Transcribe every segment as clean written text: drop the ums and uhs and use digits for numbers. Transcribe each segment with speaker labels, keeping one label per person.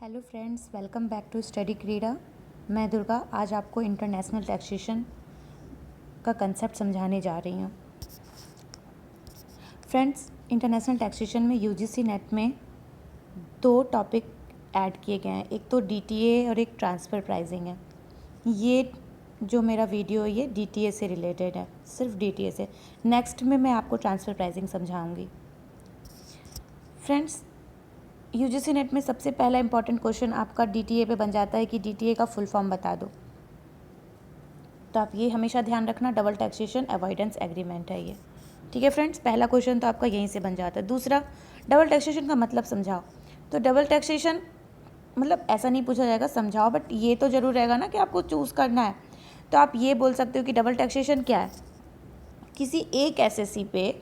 Speaker 1: Hello friends, welcome back to study Krida. मैं दुर्गा आज आपको इंटरनेशनल टैक्सेशन का कंसेप्ट समझाने जा रही हूँ। फ्रेंड्स, इंटरनेशनल टैक्सेशन में यूजीसी नेट में दो टॉपिक ऐड किए गए हैं, एक तो डीटीए और एक ट्रांसफ़र प्राइसिंग है। ये जो मेरा वीडियो है ये डीटीए से रिलेटेड है, सिर्फ डीटीए से। नेक्स्ट में मैं आपको ट्रांसफ़र प्राइसिंग समझाऊँगी। फ्रेंड्स, यूजीसी नेट में सबसे पहला इंपॉर्टेंट क्वेश्चन आपका डीटीए पे बन जाता है कि डीटीए का फुल फॉर्म बता दो। तो आप ये हमेशा ध्यान रखना, डबल टैक्सेशन अवॉइडेंस एग्रीमेंट है ये। ठीक है फ्रेंड्स, पहला क्वेश्चन तो आपका यहीं से बन जाता है। दूसरा, डबल टैक्सेशन का मतलब समझाओ। तो डबल टैक्सेशन मतलब ऐसा नहीं पूछा जाएगा समझाओ, बट ये तो ज़रूर रहेगा ना कि आपको चूज़ करना है। तो आप ये बोल सकते हो कि डबल टैक्सेशन क्या है, किसी एक एसएससी पे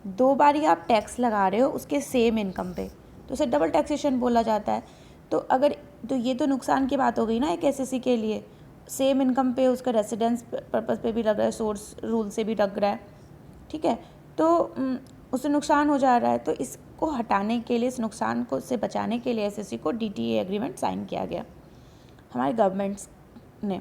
Speaker 1: दो बार ही आप टैक्स लगा रहे हो उसके सेम इनकम पे, तो उसे डबल टैक्सेशन बोला जाता है। तो ये तो नुकसान की बात हो गई ना एक एसएससी के लिए। सेम इनकम पे उसका रेसिडेंस पर्पस पे भी लग रहा है, सोर्स रूल से भी लग रहा है। ठीक है, तो उसे नुकसान हो जा रहा है, तो इसको हटाने के लिए, इस नुकसान को से बचाने के लिए एसएससी को डीटीए एग्रीमेंट साइन किया गया हमारे गवर्नमेंट्स ने।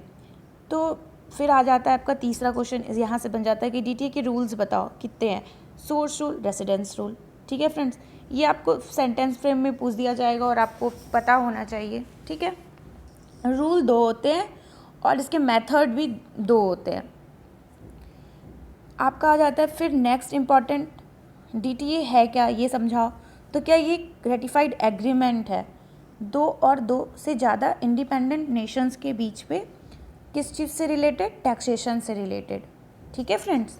Speaker 1: तो फिर आ जाता है आपका तीसरा क्वेश्चन, यहाँ से बन जाता है कि डीटीए के रूल्स बताओ कितने हैं। Source rule, residence rule. ठीक है फ्रेंड्स, ये आपको सेंटेंस फ्रेम में पूछ दिया जाएगा और आपको पता होना चाहिए। ठीक है, रूल दो होते हैं और इसके मेथड भी दो होते हैं। आपका आ जाता है फिर नेक्स्ट इम्पॉर्टेंट, डीटीए है क्या ये समझाओ। तो क्या ये रेटिफाइड एग्रीमेंट है दो से ज़्यादा इंडिपेंडेंट नेशंस के बीच में, किस चीज़ से रिलेटेड, टैक्सेशन से रिलेटेड। ठीक है फ्रेंड्स,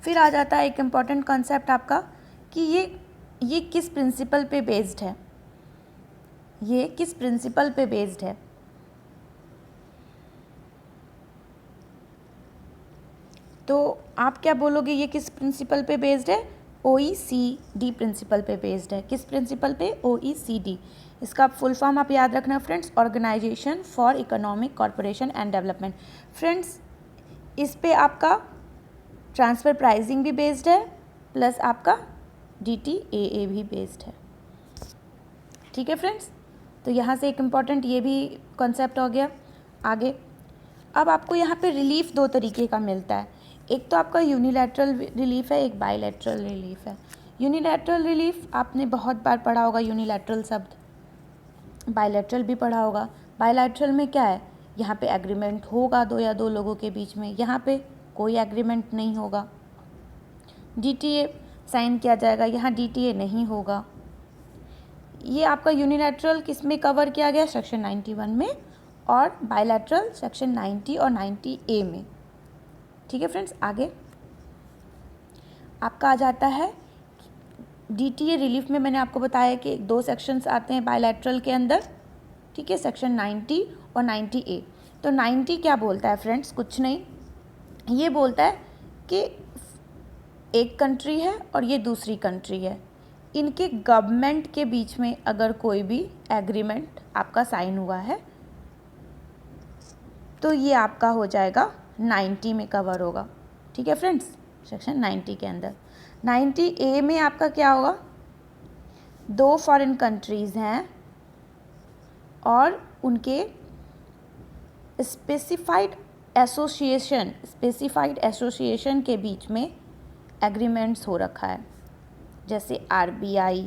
Speaker 1: फिर आ जाता है एक इम्पॉर्टेंट कॉन्सेप्ट आपका कि ये किस प्रिंसिपल पे बेस्ड है, ये किस प्रिंसिपल पे बेस्ड है। तो आप क्या बोलोगे, ये किस प्रिंसिपल पे बेस्ड है? OECD प्रिंसिपल पे बेस्ड है। किस प्रिंसिपल पे? OECD। इसका फुल फॉर्म आप याद रखना friends, organisation for economic corporation and development. Friends, इस पे आपका ट्रांसफ़र प्राइसिंग भी बेस्ड है, प्लस आपका DTAA भी बेस्ड है। ठीक है फ्रेंड्स, तो यहाँ से एक इम्पॉर्टेंट ये भी कॉन्सेप्ट हो गया। आगे अब आपको यहाँ पे रिलीफ दो तरीके का मिलता है, एक तो आपका यूनिलैटरल रिलीफ है, एक बायलैटरल रिलीफ है। यूनिलैटरल रिलीफ आपने बहुत बार पढ़ा होगा यूनिलैटरल शब्द, बायलैटरल भी पढ़ा होगा। बायलैटरल में क्या है, यहाँ पे एग्रीमेंट होगा दो लोगों के बीच में, यहाँ पे कोई एग्रीमेंट नहीं होगा। डीटीए साइन किया जाएगा, यहाँ डीटीए नहीं होगा। ये आपका यूनिलैटरल किस में कवर किया गया? सेक्शन 91 में, और बायलैटरल सेक्शन 90 और 90A में। ठीक है फ्रेंड्स, आगे आपका आ जाता है डीटीए रिलीफ में। मैंने आपको बताया कि दो सेक्शंस आते हैं बायलैटरल के अंदर। ठीक है, सेक्शन 90 और 90A। तो 90 क्या बोलता है फ्रेंड्स? कुछ नहीं, ये बोलता है कि एक कंट्री है और ये दूसरी कंट्री है, इनके गवर्नमेंट के बीच में अगर कोई भी एग्रीमेंट आपका साइन हुआ है तो ये आपका हो जाएगा 90 में कवर होगा। ठीक है फ्रेंड्स, सेक्शन 90 के अंदर। 90A में आपका क्या होगा? दो फॉरेन कंट्रीज़ हैं और उनके स्पेसिफाइड एसोसिएशन के बीच में एग्रीमेंट्स हो रखा है, जैसे RBI।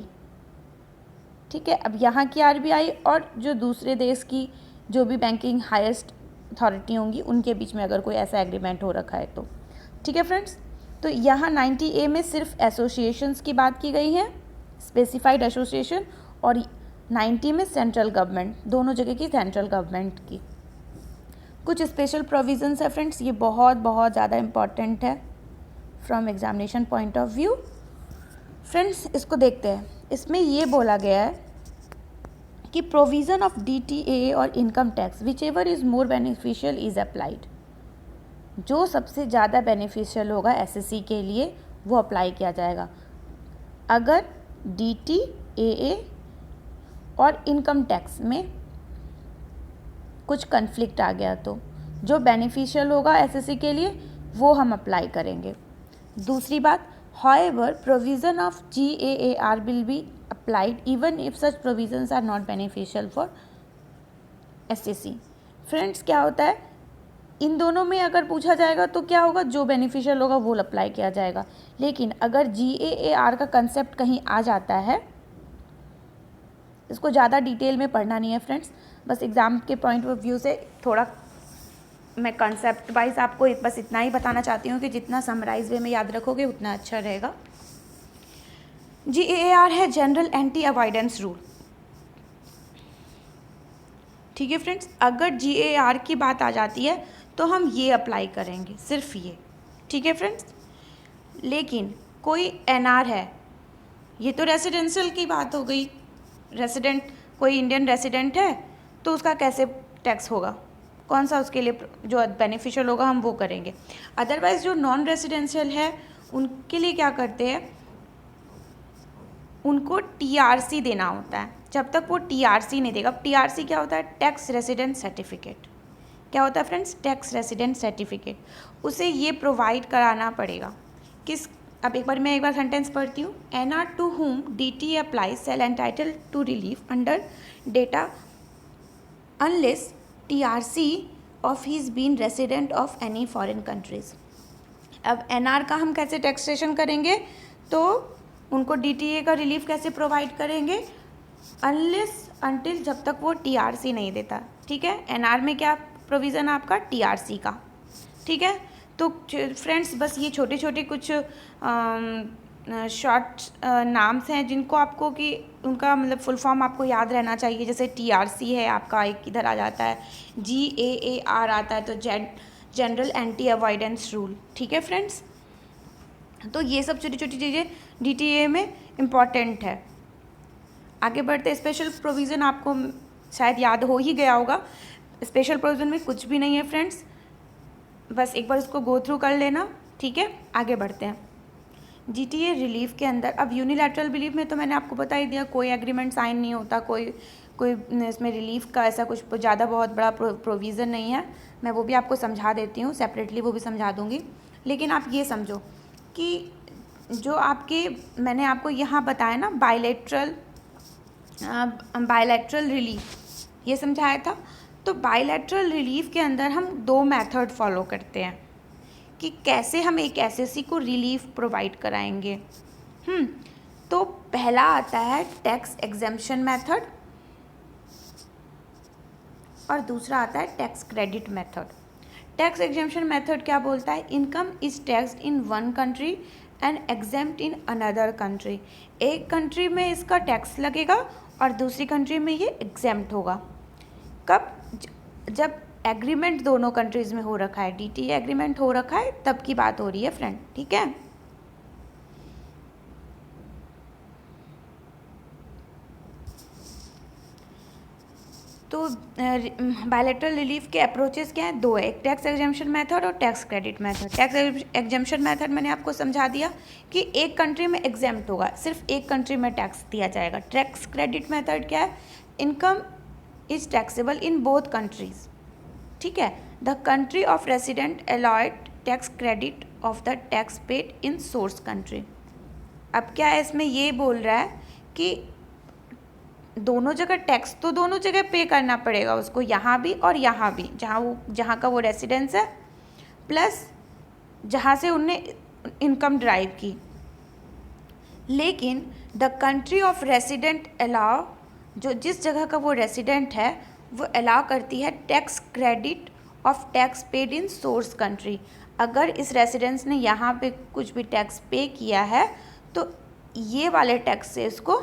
Speaker 1: ठीक है, अब यहाँ की RBI और जो दूसरे देश की जो भी बैंकिंग हाईएस्ट अथॉरिटी होंगी उनके बीच में अगर कोई ऐसा एग्रीमेंट हो रखा है तो। ठीक है फ्रेंड्स, तो यहाँ 90A में सिर्फ एसोसिएशंस की बात की गई है, स्पेसिफाइड एसोसिएशन, और 90 में सेंट्रल गवर्नमेंट, दोनों जगह की सेंट्रल गवर्नमेंट की। कुछ स्पेशल प्रोविजंस है फ्रेंड्स, ये बहुत ज़्यादा इम्पॉर्टेंट है from examination point of view. Friends, इसको देखते हैं। इसमें ये बोला गया है कि प्रोविज़न ऑफ DTA और income tax which ever is more beneficial is applied. जो सबसे ज़्यादा बेनिफिशियल होगा एसएससी के लिए वो अप्लाई किया जाएगा। अगर DTAA और इनकम टैक्स में कुछ कन्फ्लिक्ट आ गया तो जो बेनिफिशियल होगा एसएससी के लिए वो हम अप्लाई करेंगे। दूसरी बात, however provision of GAAR will be applied even if such provisions are not beneficial for SAC। Friends क्या होता है, इन दोनों में अगर पूछा जाएगा तो क्या होगा, जो बेनिफिशियल होगा वो अप्लाई किया जाएगा। लेकिन अगर GAAR का कंसेप्ट कहीं आ जाता है, इसको ज़्यादा डिटेल में पढ़ना नहीं है फ्रेंड्स, बस एग्ज़ाम के पॉइंट ऑफ व्यू से थोड़ा मैं कंसेप्ट वाइज आपको बस इतना ही बताना चाहती हूँ कि जितना समराइज वे में याद रखोगे उतना अच्छा रहेगा। GAAR है जनरल एंटी अवॉइडेंस रूल। ठीक है फ्रेंड्स, अगर GAAR की बात आ जाती है तो हम ये अप्लाई करेंगे, सिर्फ ये। ठीक है फ्रेंड्स, लेकिन कोई NR है, ये तो रेसिडेंशियल की बात हो गई, रेसिडेंट कोई इंडियन रेसिडेंट है तो उसका कैसे टैक्स होगा, कौन सा उसके लिए जो बेनिफिशियल होगा हम वो करेंगे। अदरवाइज जो नॉन रेसिडेंशियल है उनके लिए क्या करते हैं, उनको TRC देना होता है। जब तक वो TRC नहीं देगा, अब TRC क्या होता है, टैक्स रेसिडेंट सर्टिफिकेट। क्या होता है फ्रेंड्स, टैक्स रेसिडेंट सर्टिफिकेट, उसे ये प्रोवाइड कराना पड़ेगा। किस, अब मैं एक बार सेंटेंस पढ़ती हूँ। NR to whom DTA apply shall entitled to relief under data unless TRC of his been resident of any foreign countries. अब NR का हम कैसे टैक्सेशन करेंगे, तो उनको DTA का रिलीफ कैसे प्रोवाइड करेंगे, अनलेस अनटिल, जब तक वो TRC नहीं देता। ठीक है, NR में क्या प्रोविज़न है आपका, TRC का। ठीक है, तो फ्रेंड्स बस ये छोटे छोटे कुछ शॉर्ट नाम्स हैं जिनको आपको कि उनका मतलब फुल फॉर्म आपको याद रहना चाहिए। जैसे TRC है आपका, एक इधर आ जाता है, GAAR आता है, तो जनरल एंटी अवॉइडेंस रूल। ठीक है फ्रेंड्स, तो ये सब छोटी छोटी चीज़ें DTA में इम्पॉर्टेंट है। आगे बढ़ते, स्पेशल प्रोविज़न आपको शायद याद हो ही गया होगा। स्पेशल प्रोविज़न में कुछ भी नहीं है फ्रेंड्स, बस एक बार इसको गो थ्रू कर लेना। ठीक है, आगे बढ़ते हैं। GTA रिलीफ के अंदर, अब यूनिलैटरल रिलीफ में तो मैंने आपको बता ही दिया, कोई एग्रीमेंट साइन नहीं होता, कोई इसमें रिलीफ का ऐसा कुछ ज़्यादा बहुत बड़ा प्रोविज़न नहीं है। मैं वो भी आपको समझा देती हूँ सेपरेटली, वो भी समझा दूँगी। लेकिन आप ये समझो कि जो आपके मैंने आपको यहाँ बताया ना, बायलैटरल रिलीफ ये समझाया था। तो बायलैटरल रिलीफ के अंदर हम 2 मेथड फॉलो करते हैं कि कैसे हम एक SAC को रिलीफ प्रोवाइड कराएंगे। तो पहला आता है टैक्स एग्जेम्पशन मेथड और दूसरा आता है tax credit method. Tax exemption method क्या बोलता है, income is taxed in one country and exempt in another country. एक कंट्री में इसका टैक्स लगेगा और दूसरी कंट्री में ये एग्जेम्प्ट होगा। कब, जब एग्रीमेंट दोनों कंट्रीज़ में हो रखा है, DTA एग्रीमेंट हो रखा है, तब की बात हो रही है फ्रेंड। ठीक है, तो बायलैटरल रिलीफ के अप्रोचेस क्या हैं, 2 है, एक टैक्स एग्जेम्पशन मेथड और tax credit method. Tax exemption method मैंने आपको समझा दिया कि एक कंट्री में एग्जेम्प्ट होगा, सिर्फ एक कंट्री में टैक्स दिया जाएगा। टैक्स क्रेडिट मेथड क्या है, income is taxable in both countries. ठीक है, the country of resident allowed tax credit of the tax paid in source country. अब क्या है, इसमें ये बोल रहा है कि दोनों जगह टैक्स तो दोनों जगह पे करना पड़ेगा उसको, यहाँ भी और यहाँ भी, जहाँ का वो रेसिडेंस है प्लस जहाँ से उनने इनकम ड्राइव की। लेकिन the country of resident allow, जो जिस जगह का वो रेसिडेंट है वो अलाउ करती है tax credit of tax paid in source country. अगर इस रेसिडेंस ने यहाँ पे कुछ भी टैक्स पे किया है तो ये वाले टैक्स से इसको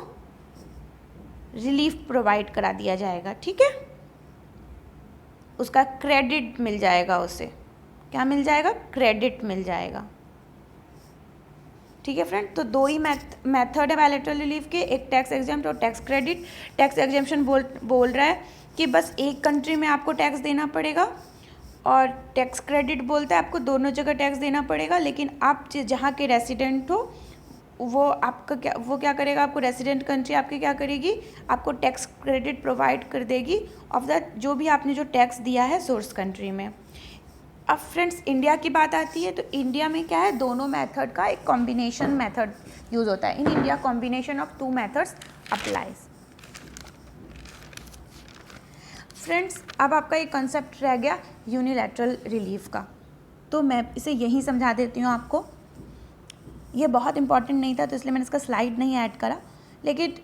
Speaker 1: रिलीफ प्रोवाइड करा दिया जाएगा। ठीक है, उसका क्रेडिट मिल जाएगा, उसे क्या मिल जाएगा, क्रेडिट मिल जाएगा। ठीक है फ्रेंड, तो 2 ही मेथड है बायलैटरल रिलीफ के, एक टैक्स एग्जेम्प्ट और टैक्स क्रेडिट। टैक्स एग्जेम्पशन बोल रहा है कि बस एक कंट्री में आपको टैक्स देना पड़ेगा, और टैक्स क्रेडिट बोलता है आपको दोनों जगह टैक्स देना पड़ेगा, लेकिन आप जहाँ के रेसिडेंट हो वो क्या करेगा, आपको रेसिडेंट कंट्री आपकी क्या करेगी, आपको टैक्स क्रेडिट प्रोवाइड कर देगी ऑफ द जो भी आपने जो टैक्स दिया है सोर्स कंट्री में। अब फ्रेंड्स इंडिया की बात आती है, तो इंडिया में क्या है, दोनों मेथड का एक कॉम्बिनेशन मेथड यूज़ होता है। In India combination of 2 methods applies. Friends, अब आपका एक कंसेप्ट रह गया यूनिलैटरल रिलीफ का, तो मैं इसे यहीं समझा देती हूँ आपको। ये बहुत इंपॉर्टेंट नहीं था तो इसलिए मैंने इसका स्लाइड नहीं ऐड करा, लेकिन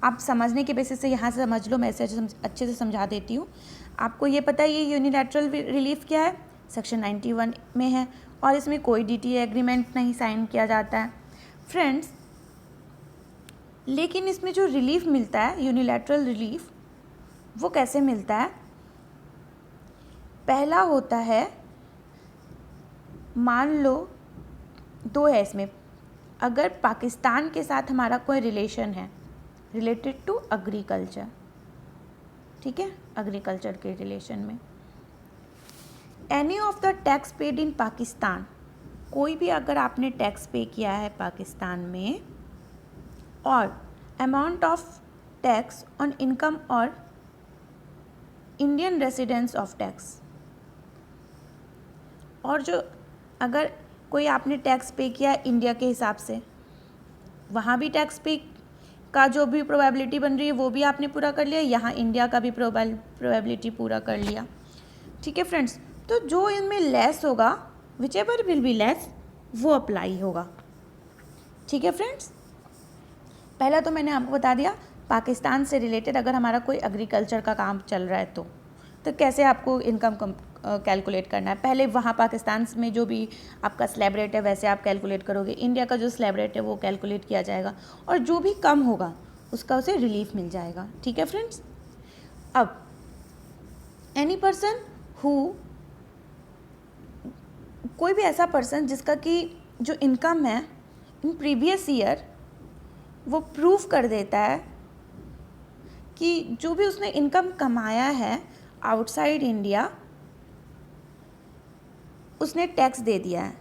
Speaker 1: आप समझने के बेसिस से यहाँ से समझ लो, मैं इसे अच्छे से समझा देती हूँ। आपको ये पता है ये यूनिलैटरल रिलीफ क्या है, सेक्शन 91 में है और इसमें कोई DTA एग्रीमेंट नहीं साइन किया जाता है फ्रेंड्स। लेकिन इसमें जो रिलीफ मिलता है यूनिलैटरल रिलीफ, वो कैसे मिलता है? पहला होता है, मान लो दो है इसमें, अगर पाकिस्तान के साथ हमारा कोई रिलेशन है रिलेटेड टू एग्रीकल्चर, ठीक है, एग्रीकल्चर के रिलेशन में, any of the tax paid इन पाकिस्तान, कोई भी अगर आपने टैक्स पे किया है पाकिस्तान में, और amount of tax on income और इंडियन रेसिडेंस ऑफ टैक्स, और जो अगर कोई आपने टैक्स पे किया इंडिया के हिसाब से, वहाँ भी टैक्स पे का जो भी प्रोबेबिलिटी बन रही है वो भी आपने पूरा कर लिया, यहाँ इंडिया का भी प्रोबेबिलिटी पूरा कर लिया, ठीक है फ्रेंड्स। तो जो इनमें लेस होगा, which ever will be less, वो अप्लाई होगा, ठीक है फ्रेंड्स। पहला तो मैंने आपको बता दिया पाकिस्तान से रिलेटेड अगर हमारा कोई एग्रीकल्चर का काम चल रहा है तो कैसे आपको इनकम कैलकुलेट करना है। पहले वहाँ पाकिस्तान में जो भी आपका स्लैब रेट है वैसे आप कैलकुलेट करोगे, इंडिया का जो स्लैब रेट है वो कैलकुलेट किया जाएगा, और जो भी कम होगा उसका उसे रिलीफ मिल जाएगा, ठीक है फ्रेंड्स। अब एनी पर्सन हु, कोई भी ऐसा पर्सन जिसका कि जो इनकम है इन प्रीवियस ईयर वो प्रूव कर देता है कि जो भी उसने इनकम कमाया है आउटसाइड इंडिया उसने टैक्स दे दिया है,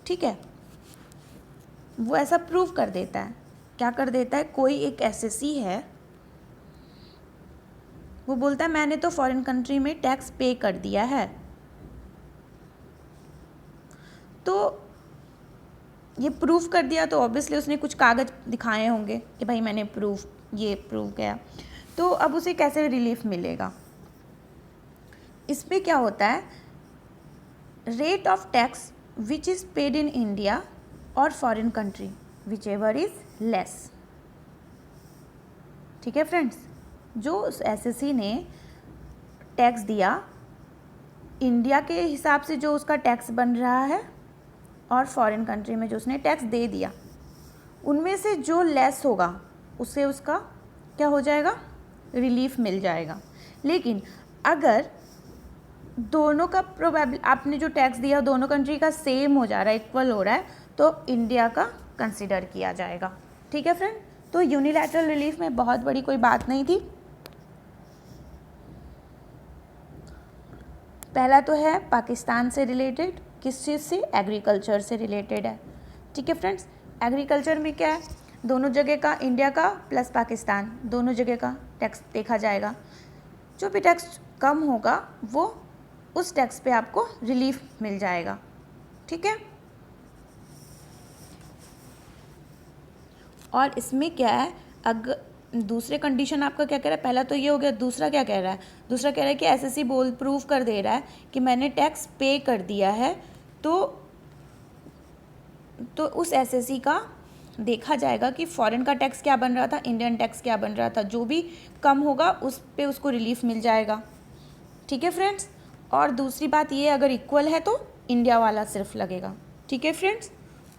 Speaker 1: ठीक है, वो ऐसा प्रूव कर देता है। क्या कर देता है? कोई एक एसएससी है, वो बोलता है मैंने तो फॉरेन कंट्री में टैक्स पे कर दिया है, तो ये प्रूव कर दिया तो ऑब्वियसली उसने कुछ कागज़ दिखाए होंगे कि भाई मैंने ये प्रूव किया। तो अब उसे कैसे रिलीफ मिलेगा? इसमें क्या होता है, rate of tax which is paid in India और foreign country whichever is less, ठीक है फ्रेंड्स। जो एसएससी ने टैक्स दिया इंडिया के हिसाब से जो उसका टैक्स बन रहा है और फॉरेन कंट्री में जो उसने टैक्स दे दिया, उनमें से जो लेस होगा उससे उसका क्या हो जाएगा, रिलीफ मिल जाएगा। लेकिन अगर दोनों का आपने जो टैक्स दिया दोनों कंट्री का सेम हो जा रहा है, इक्वल हो रहा है, तो इंडिया का कंसिडर किया जाएगा, ठीक है फ्रेंड। तो यूनिलैटरल रिलीफ में बहुत बड़ी कोई बात नहीं थी। पहला तो है पाकिस्तान से रिलेटेड, किस चीज़ से, एग्रीकल्चर से रिलेटेड है, ठीक है फ्रेंड्स। एग्रीकल्चर में क्या है, दोनों जगह का, इंडिया का प्लस पाकिस्तान दोनों जगह का टैक्स देखा जाएगा। जो भी टैक्स कम होगा वो उस टैक्स पे आपको रिलीफ मिल जाएगा, ठीक है। और इसमें क्या है, अगर दूसरे कंडीशन आपका क्या कह रहा है, पहला तो ये हो गया, दूसरा क्या कह रहा है, दूसरा कह रहा है कि एसएससी प्रूव कर दे रहा है कि मैंने टैक्स पे कर दिया है, तो उस एसएससी का देखा जाएगा कि फॉरेन का टैक्स क्या बन रहा था, इंडियन टैक्स क्या बन रहा था, जो भी कम होगा उस पे उसको रिलीफ मिल जाएगा, ठीक है फ्रेंड्स। और दूसरी बात ये, अगर इक्वल है तो इंडिया वाला सिर्फ लगेगा, ठीक है फ्रेंड्स।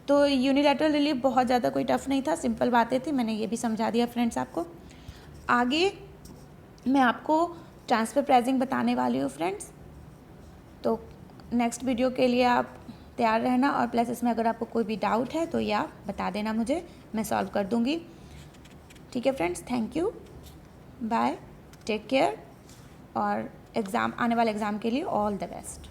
Speaker 1: तो यूनिलैटरल रिलीफ बहुत ज़्यादा कोई टफ नहीं था, सिंपल बातें थी, मैंने ये भी समझा दिया फ्रेंड्स आपको। आगे मैं आपको ट्रांसफ़र प्राइसिंग बताने वाली हूँ फ्रेंड्स, तो नेक्स्ट वीडियो के लिए आप तैयार रहना, और प्लस इसमें अगर आपको कोई भी डाउट है तो ये आप बता देना मुझे, मैं सॉल्व कर दूँगी, ठीक है friends. Thank you, bye, take care, और आने वाले एग्ज़ाम के लिए ऑल द बेस्ट।